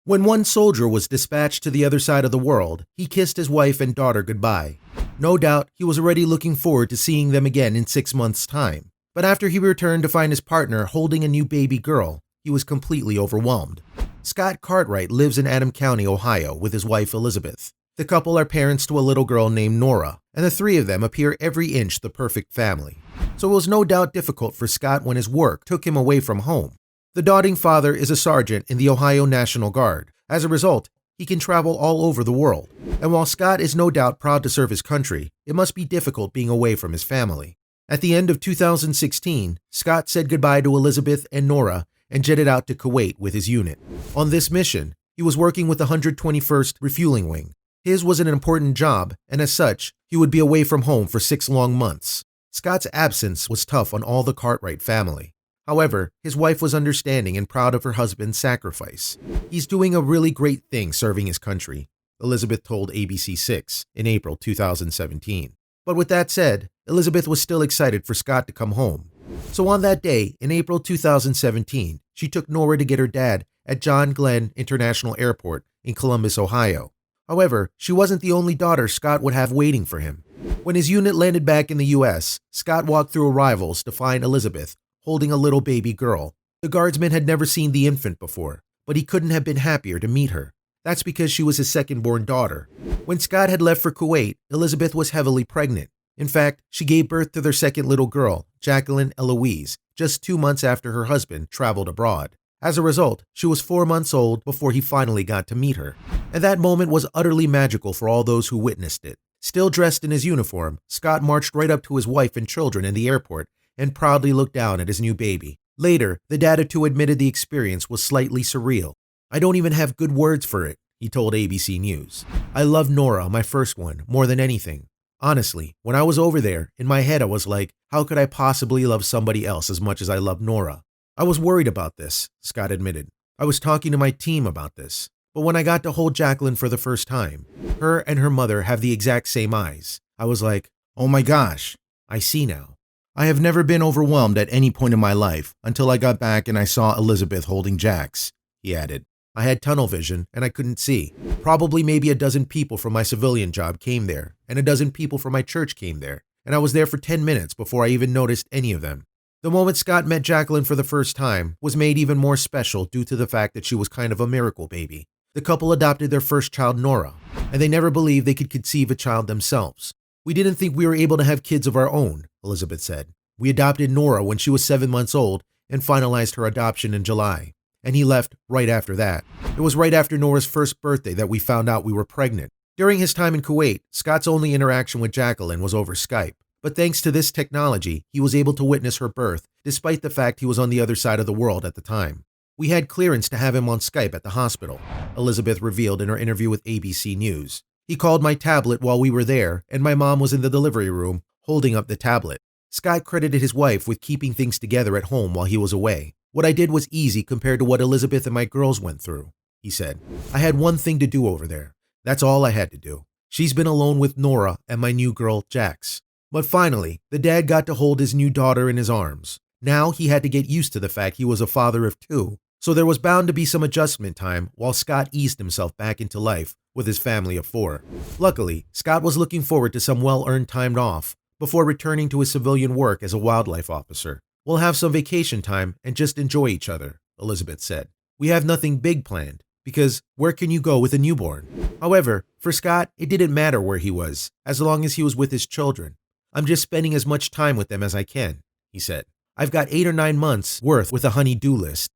When one soldier was dispatched to the other side of the world, he kissed his wife and daughter goodbye. No doubt he was already looking forward to seeing them again in 6 months' time. But after he returned to find his partner holding a new baby girl, he was completely overwhelmed. Scott Cartwright lives in Adams County, Ohio, with his wife Elizabeth. The couple are parents to a little girl named Nora, and the three of them appear every inch the perfect family. So it was no doubt difficult for Scott when his work took him away from home. The doting father is a sergeant in the Ohio National Guard. As a result, he can travel all over the world. And while Scott is no doubt proud to serve his country, it must be difficult being away from his family. At the end of 2016, Scott said goodbye to Elizabeth and Nora and jetted out to Kuwait with his unit. On this mission, he was working with the 121st Refueling Wing. His was an important job, and as such, he would be away from home for 6 long months. Scott's absence was tough on all the Cartwright family. However, his wife was understanding and proud of her husband's sacrifice. He's doing a really great thing serving his country, Elizabeth told ABC6 in April 2017. But with that said, Elizabeth was still excited for Scott to come home. So on that day, in April 2017, she took Nora to get her dad at John Glenn International Airport in Columbus, Ohio. However, she wasn't the only daughter Scott would have waiting for him. When his unit landed back in the U.S., Scott walked through arrivals to find Elizabeth holding a little baby girl. The guardsman had never seen the infant before, but he couldn't have been happier to meet her. That's because she was his second-born daughter. When Scott had left for Kuwait, Elizabeth was heavily pregnant. In fact, she gave birth to their second little girl, Jacqueline Eloise, just 2 months after her husband traveled abroad. As a result, she was 4 months old before he finally got to meet her. And that moment was utterly magical for all those who witnessed it. Still dressed in his uniform, Scott marched right up to his wife and children in the airport and proudly looked down at his new baby. Later, the dad too admitted the experience was slightly surreal. "I don't even have good words for it," he told ABC News. "I love Nora, my first one, more than anything. Honestly, when I was over there, in my head I was like, how could I possibly love somebody else as much as I love Nora? I was worried about this," Scott admitted. "I was talking to my team about this. But when I got to hold Jacqueline for the first time, her and her mother have the exact same eyes. I was like, oh my gosh, I see now. I have never been overwhelmed at any point in my life until I got back and I saw Elizabeth holding Jax," he added. "I had tunnel vision and I couldn't see. Probably maybe a dozen people from my civilian job came there, and a dozen people from my church came there, and I was there for 10 minutes before I even noticed any of them." The moment Scott met Jacqueline for the first time was made even more special due to the fact that she was kind of a miracle baby. The couple adopted their first child, Nora, and they never believed they could conceive a child themselves. "We didn't think we were able to have kids of our own," Elizabeth said. "We adopted Nora when she was 7 months old and finalized her adoption in July. And he left right after that. It was right after Nora's first birthday that we found out we were pregnant." During his time in Kuwait, Scott's only interaction with Jacqueline was over Skype. But thanks to this technology, he was able to witness her birth, despite the fact he was on the other side of the world at the time. "We had clearance to have him on Skype at the hospital," Elizabeth revealed in her interview with ABC News. "He called my tablet while we were there, and my mom was in the delivery room, holding up the tablet." Scott credited his wife with keeping things together at home while he was away. "What I did was easy compared to what Elizabeth and my girls went through," he said. "I had one thing to do over there. That's all I had to do. She's been alone with Nora and my new girl, Jax." But finally, the dad got to hold his new daughter in his arms. Now he had to get used to the fact he was a father of 2. So there was bound to be some adjustment time while Scott eased himself back into life with his family of 4. Luckily, Scott was looking forward to some well-earned time off before returning to his civilian work as a wildlife officer. "We'll have some vacation time and just enjoy each other," Elizabeth said. "We have nothing big planned, because where can you go with a newborn?" However, for Scott, it didn't matter where he was, as long as he was with his children. "I'm just spending as much time with them as I can," he said. "I've got 8 or 9 months worth with a honey-do list.